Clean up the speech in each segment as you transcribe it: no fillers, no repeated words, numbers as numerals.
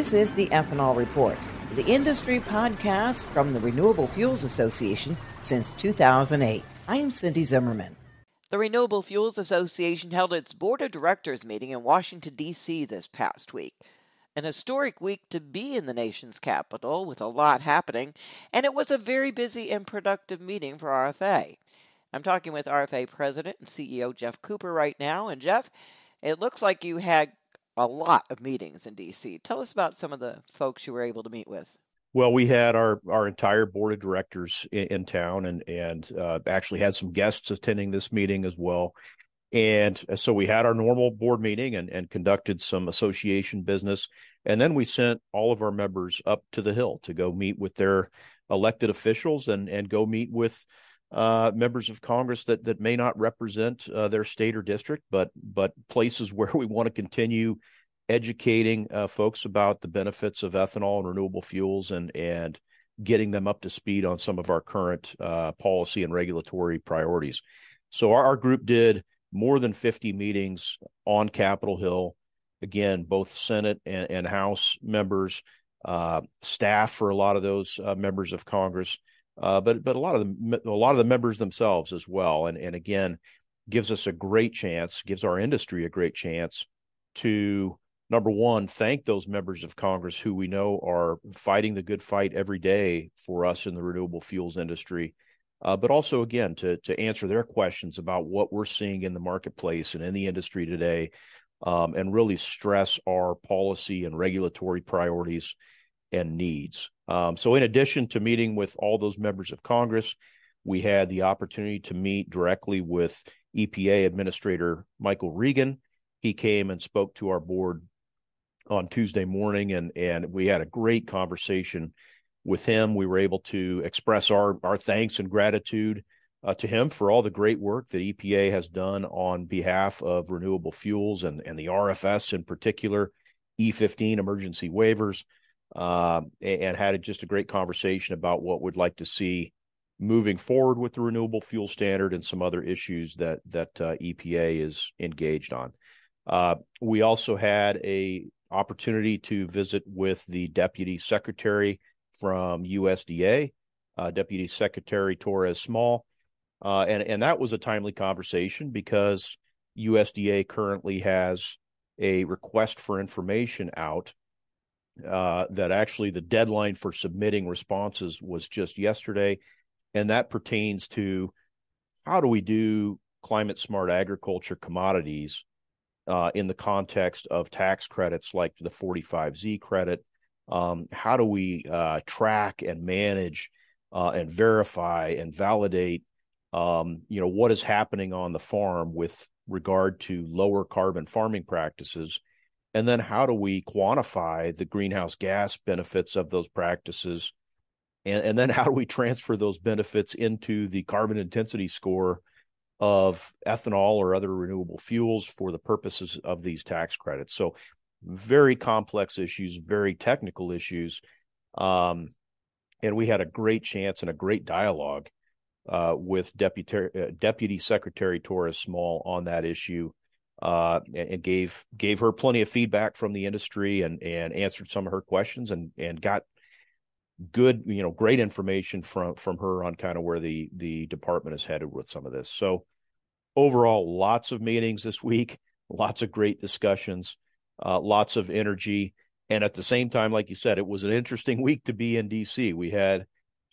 This is the Ethanol Report, the industry podcast from the Renewable Fuels Association since 2008. I'm Cindy Zimmerman. The Renewable Fuels Association held its Board of Directors meeting in Washington, D.C. this past week. An historic week to be in the nation's capital with a lot happening, and it was a very busy and productive meeting for RFA. I'm talking with RFA President and CEO Geoff Cooper right now. And Geoff, it looks like you had a lot of meetings in D.C. Tell us about some of the folks you were able to meet with. Well, we had our entire board of directors in town and actually had some guests attending this meeting as well. And so we had our normal board meeting and conducted some association business. And then we sent all of our members up to the Hill to go meet with their elected officials and go meet with members of Congress that may not represent their state or district, but places where we want to continue educating folks about the benefits of ethanol and renewable fuels and getting them up to speed on some of our current policy and regulatory priorities. So our group did more than 50 meetings on Capitol Hill. Again, both Senate and House members, staff for a lot of those members of Congress, but a lot of the members themselves as well. And again, gives us a great chance, gives our industry a great chance to, number one, thank those members of Congress who we know are fighting the good fight every day for us in the renewable fuels industry, but also, again, to answer their questions about what we're seeing in the marketplace and in the industry today, and really stress our policy and regulatory priorities and needs. So in addition to meeting with all those members of Congress, we had the opportunity to meet directly with EPA Administrator Michael Regan. He came and spoke to our board on Tuesday morning, and we had a great conversation with him. We were able to express our thanks and gratitude to him for all the great work that EPA has done on behalf of renewable fuels and the RFS in particular, E15 emergency waivers, and had just a great conversation about what we'd like to see moving forward with the renewable fuel standard and some other issues that EPA is engaged on. We also had a opportunity to visit with the Deputy Secretary from USDA, Deputy Secretary Torres Small, and that was a timely conversation because USDA currently has a request for information out that actually the deadline for submitting responses was just yesterday, and that pertains to how do we do climate smart agriculture commodities in the context of tax credits like the 45Z credit. How do we track and manage and verify and validate what is happening on the farm with regard to lower carbon farming practices? And then how do we quantify the greenhouse gas benefits of those practices? And then how do we transfer those benefits into the carbon intensity score of ethanol or other renewable fuels for the purposes of these tax credits? So very complex issues, very technical issues. And we had a great chance and a great dialogue with Deputy Secretary Torres Small on that issue, and gave her plenty of feedback from the industry and answered some of her questions and got good, great information from her on kind of where the department is headed with some of this. So overall, lots of meetings this week, lots of great discussions, lots of energy. And at the same time, like you said, it was an interesting week to be in D.C. We had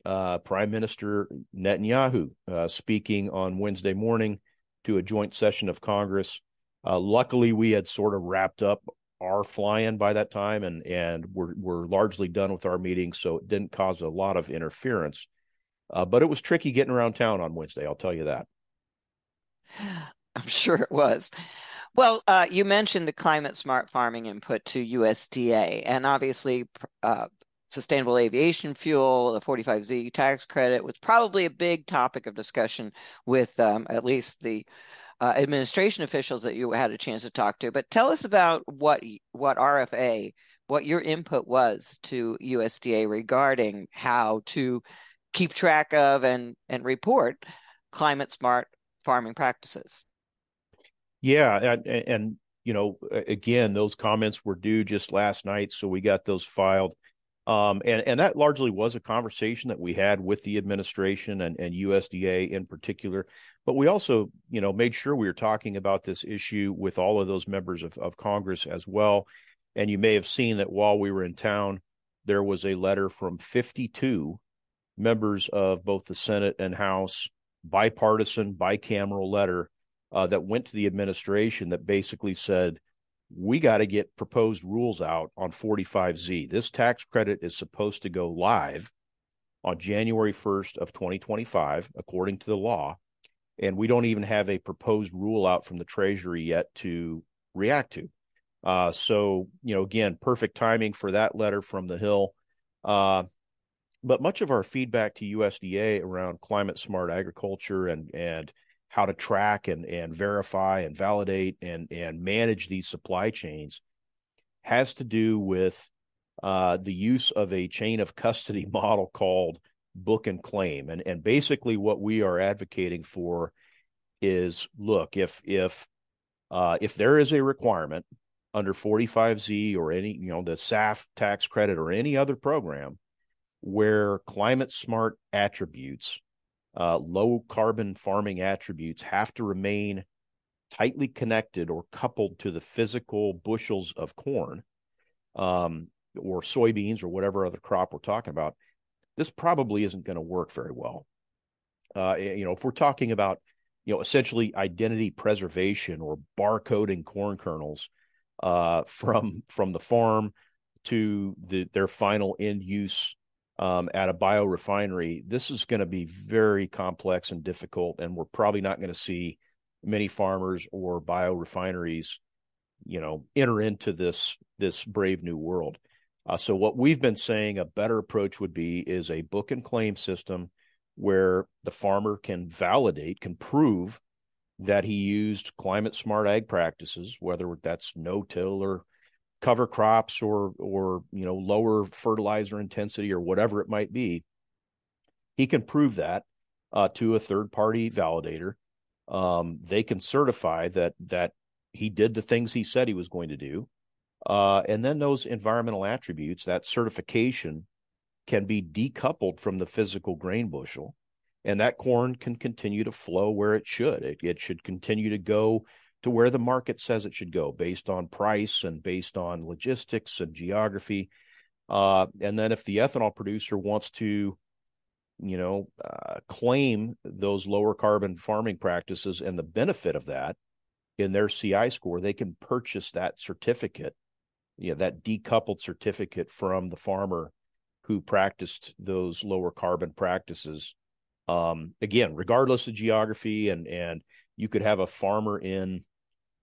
Prime Minister Netanyahu speaking on Wednesday morning to a joint session of Congress. Luckily, we had sort of wrapped up our fly-in by that time, and we're largely done with our meetings, so it didn't cause a lot of interference. But it was tricky getting around town on Wednesday, I'll tell you that. I'm sure it was. Well, you mentioned the climate smart farming input to USDA, and obviously sustainable aviation fuel, the 45Z tax credit was probably a big topic of discussion with at least the administration officials that you had a chance to talk to. But tell us about what RFA, what your input was to USDA regarding how to keep track of and report climate smart farming practices. Yeah, and again, those comments were due just last night, so we got those filed. And that largely was a conversation that we had with the administration and USDA in particular. But we also, made sure we were talking about this issue with all of those members of Congress as well. And you may have seen that while we were in town, there was a letter from 52 members of both the Senate and House, bipartisan, bicameral letter that went to the administration that basically said, we got to get proposed rules out on 45Z. This tax credit is supposed to go live on January 1st of 2025, according to the law. And we don't even have a proposed rule out from the Treasury yet to react to. So, again, perfect timing for that letter from the Hill. But much of our feedback to USDA around climate smart agriculture and how to track and verify and validate and manage these supply chains has to do with the use of a chain of custody model called book and claim. And basically what we are advocating for is, look, if there is a requirement under 45Z or any, the SAF tax credit or any other program where climate smart attributes, low carbon farming attributes have to remain tightly connected or coupled to the physical bushels of corn or soybeans or whatever other crop we're talking about, this probably isn't going to work very well. If we're talking about, essentially identity preservation or barcoding corn kernels from the farm to their final end use at a biorefinery, this is going to be very complex and difficult, and we're probably not going to see many farmers or biorefineries, enter into this brave new world. So what we've been saying a better approach would be is a book and claim system where the farmer can prove that he used climate smart ag practices, whether that's no-till or cover crops or lower fertilizer intensity or whatever it might be. He can prove that to a third-party validator. They can certify that he did the things he said he was going to do. And then those environmental attributes, that certification, can be decoupled from the physical grain bushel. And that corn can continue to flow where it should. It should continue to go to where the market says it should go based on price and based on logistics and geography. And then if the ethanol producer wants to, claim those lower carbon farming practices and the benefit of that in their CI score, they can purchase that certificate, that decoupled certificate from the farmer who practiced those lower carbon practices. Again, regardless of geography, and you could have a farmer in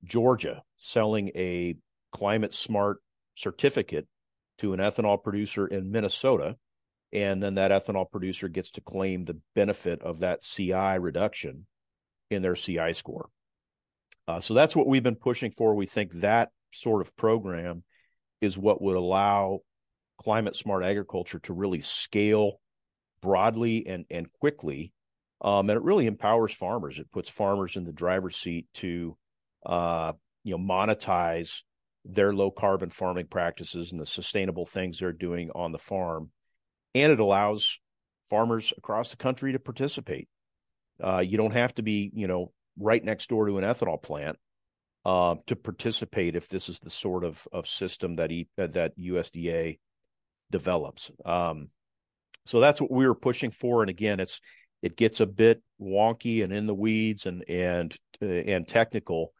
Georgia selling a climate smart certificate to an ethanol producer in Minnesota, and then that ethanol producer gets to claim the benefit of that CI reduction in their CI score. So that's what we've been pushing for. We think that sort of program is what would allow climate smart agriculture to really scale broadly and quickly. And it really empowers farmers. It puts farmers in the driver's seat to monetize their low carbon farming practices and the sustainable things they're doing on the farm. And it allows farmers across the country to participate. You don't have to be, right next door to an ethanol plant to participate if this is the sort of system that USDA develops. So that's what we were pushing for. And again, it gets a bit wonky and in the weeds and technical,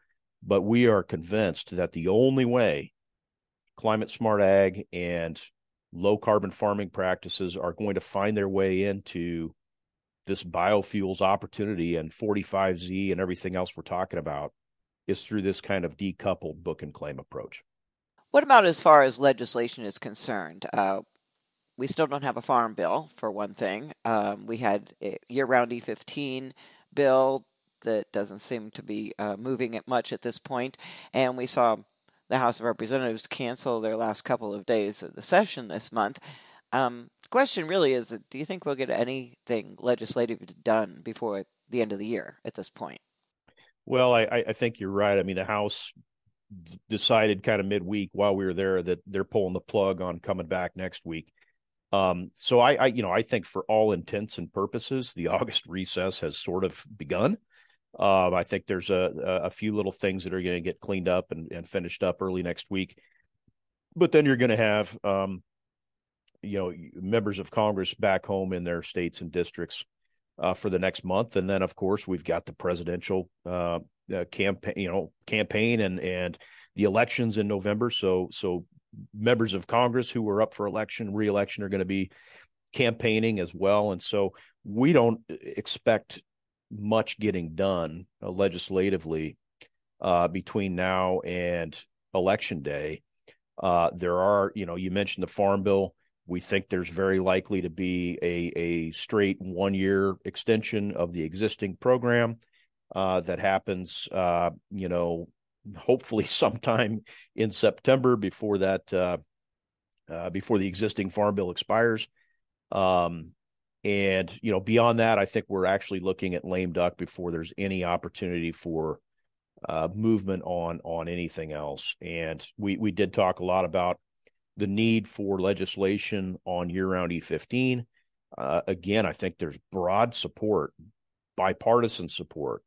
but we are convinced that the only way climate smart ag and low carbon farming practices are going to find their way into this biofuels opportunity and 45Z and everything else we're talking about is through this kind of decoupled book and claim approach. What about as far as legislation is concerned? We still don't have a farm bill, for one thing. We had a year-round E15 bill that doesn't seem to be moving it much at this point. And we saw the House of Representatives cancel their last couple of days of the session this month. The question really is, do you think we'll get anything legislative done before the end of the year at this point? Well, I think you're right. I mean, the House decided kind of midweek while we were there that they're pulling the plug on coming back next week. So I think for all intents and purposes, the August recess has sort of begun. I think there's a few little things that are going to get cleaned up and finished up early next week. But then you're going to have, members of Congress back home in their states and districts for the next month. And then, of course, we've got the presidential campaign and the elections in November. So members of Congress who are up for re-election are going to be campaigning as well. And so we don't expect much getting done legislatively between now and Election Day. There are, you mentioned the Farm Bill. We think there's very likely to be a straight 1-year extension of the existing program that happens, hopefully sometime in September before the existing Farm Bill expires. And beyond that, I think we're actually looking at lame duck before there's any opportunity for movement on anything else. And we did talk a lot about the need for legislation on year-round E15. Again, I think there's broad support, bipartisan support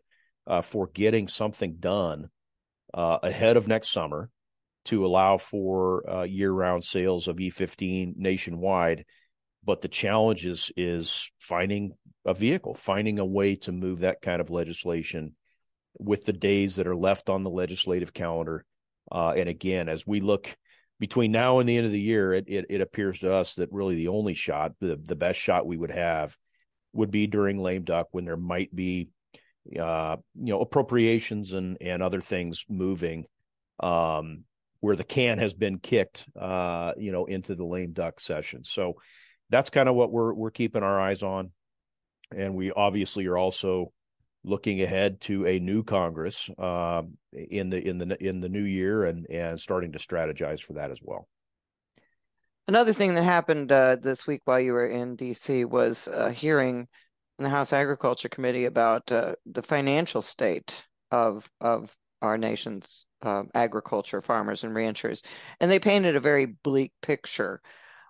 for getting something done ahead of next summer to allow for year-round sales of E15 nationwide. But the challenge is finding a vehicle, finding a way to move that kind of legislation with the days that are left on the legislative calendar. And again, as we look between now and the end of the year, it appears to us that really the only shot, the best shot we would have would be during lame duck when there might be, appropriations and other things moving where the can has been kicked, into the lame duck session. So that's kind of what we're keeping our eyes on. And we obviously are also looking ahead to a new Congress in the new year and starting to strategize for that as well. Another thing that happened this week while you were in D.C. was a hearing in the House Agriculture Committee about the financial state of our nation's agriculture, farmers and ranchers, and they painted a very bleak picture.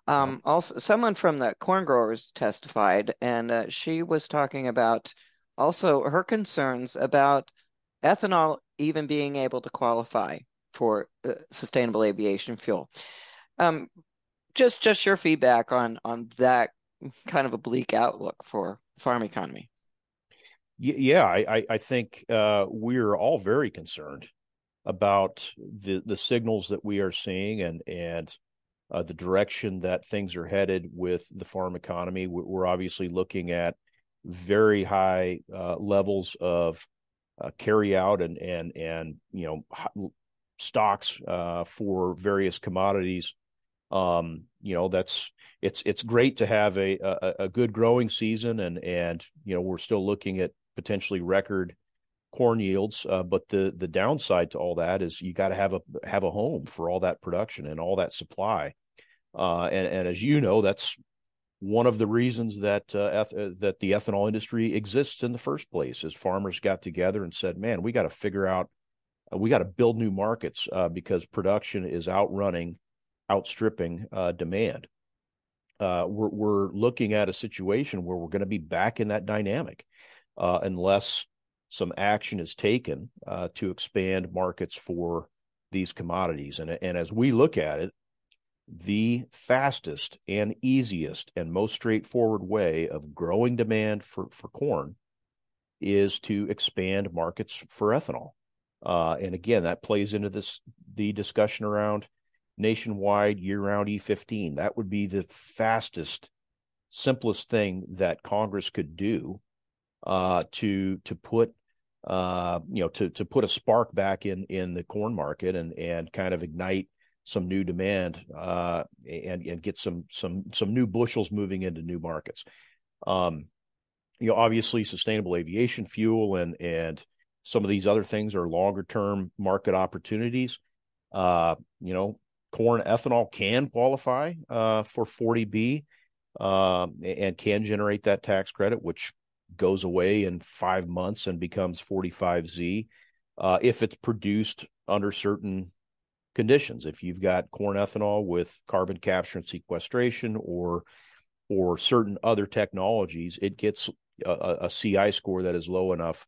Also, someone from the corn growers testified, and she was talking about also her concerns about ethanol even being able to qualify for sustainable aviation fuel. Just your feedback on that kind of a bleak outlook for the farm economy. Yeah, I think we're all very concerned about the signals that we are seeing and the direction that things are headed with the farm economy. We're obviously looking at very high levels of carry out and stocks for various commodities. It's great to have a good growing season and we're still looking at potentially record corn yields, but the downside to all that is you got to have a home for all that production and all that supply, and as you know, that's one of the reasons that the ethanol industry exists in the first place. Is farmers got together and said, "Man, we got to figure out, we got to build new markets because production is outstripping demand." We're looking at a situation where we're going to be back in that dynamic unless some action is taken to expand markets for these commodities. And as we look at it, the fastest and easiest and most straightforward way of growing demand for corn is to expand markets for ethanol. And again, that plays into the discussion around nationwide year-round E15. That would be the fastest, simplest thing that Congress could do to put to put a spark back in the corn market and kind of ignite some new demand and get some new bushels moving into new markets. Obviously sustainable aviation fuel and some of these other things are longer term market opportunities. Corn ethanol can qualify for 40B and can generate that tax credit, which goes away in 5 months and becomes 45Z. if it's produced under certain conditions. If you've got corn ethanol with carbon capture and sequestration or certain other technologies, it gets a CI score that is low enough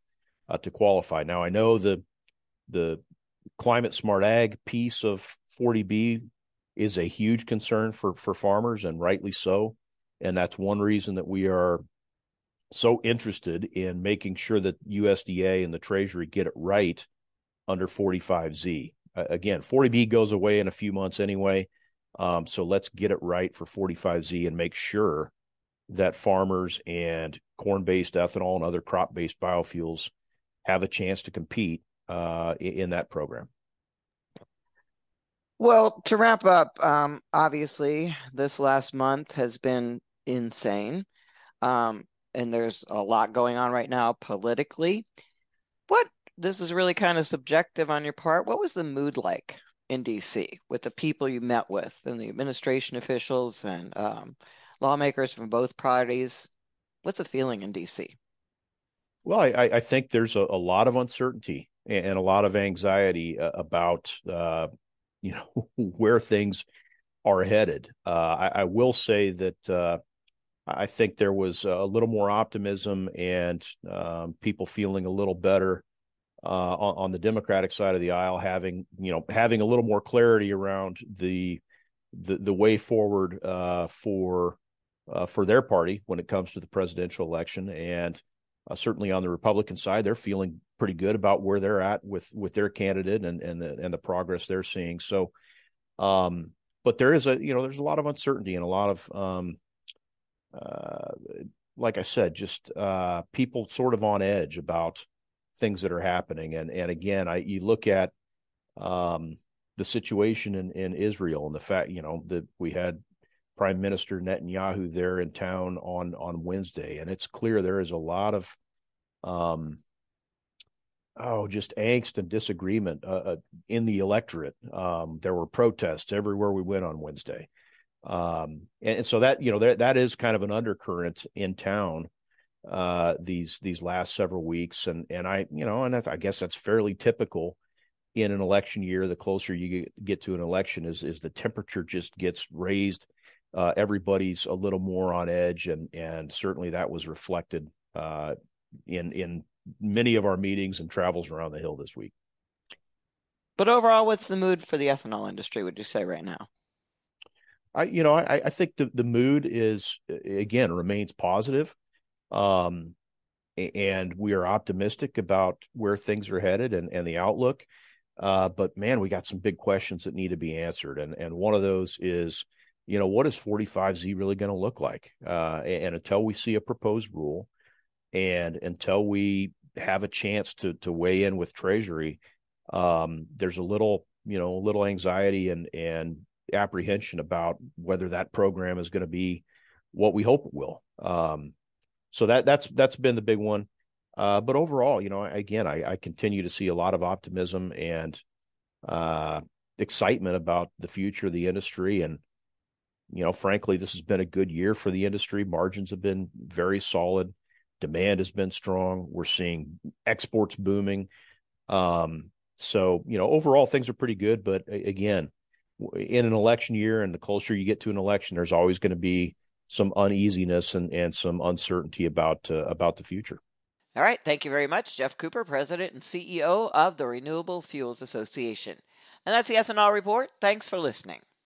to qualify. Now, I know the climate smart ag piece of 40B is a huge concern for farmers, and rightly so. And that's one reason that we are so interested in making sure that USDA and the Treasury get it right under 45Z. Again, 40B goes away in a few months anyway. So let's get it right for 45Z and make sure that farmers and corn-based ethanol and other crop-based biofuels have a chance to compete in that program. Well, to wrap up, obviously, this last month has been insane. And there's a lot going on right now politically. This is really kind of subjective on your part. What was the mood like in DC with the people you met with and the administration officials and lawmakers from both parties? What's the feeling in DC? Well, I think there's a lot of uncertainty and a lot of anxiety about where things are headed. I will say that I think there was a little more optimism and people feeling a little better on the Democratic side of the aisle, having a little more clarity around the way forward for their party when it comes to the presidential election. And certainly on the Republican side, they're feeling pretty good about where they're at with their candidate and the progress they're seeing. So, but there's a lot of uncertainty and a lot of like I said, just people sort of on edge about things that are happening. And again, you look at the situation in Israel and the fact, that we had Prime Minister Netanyahu there in town on Wednesday, and it's clear there is a lot of just angst and disagreement in the electorate. There were protests everywhere we went on Wednesday. And so that, that is kind of an undercurrent in town these last several weeks. And I guess that's fairly typical in an election year. The closer you get to an election is the temperature just gets raised. Everybody's a little more on edge, and certainly that was reflected in many of our meetings and travels around the Hill this week. But overall, what's the mood for the ethanol industry, would you say, right now? I think the mood remains positive. And we are optimistic about where things are headed and the outlook. But man, we got some big questions that need to be answered. And one of those is, what is 45Z really going to look like? And until we see a proposed rule and until we have a chance to weigh in with Treasury, there's a little anxiety and apprehension about whether that program is going to be what we hope it will. So that's been the big one. But overall, I continue to see a lot of optimism and excitement about the future of the industry. And, frankly, this has been a good year for the industry. Margins have been very solid. Demand has been strong. We're seeing exports booming. So, overall things are pretty good. But again, in an election year and the closer you get to an election, there's always going to be some uneasiness and some uncertainty about the future. All right. Thank you very much, Geoff Cooper, President and CEO of the Renewable Fuels Association. And that's the Ethanol Report. Thanks for listening.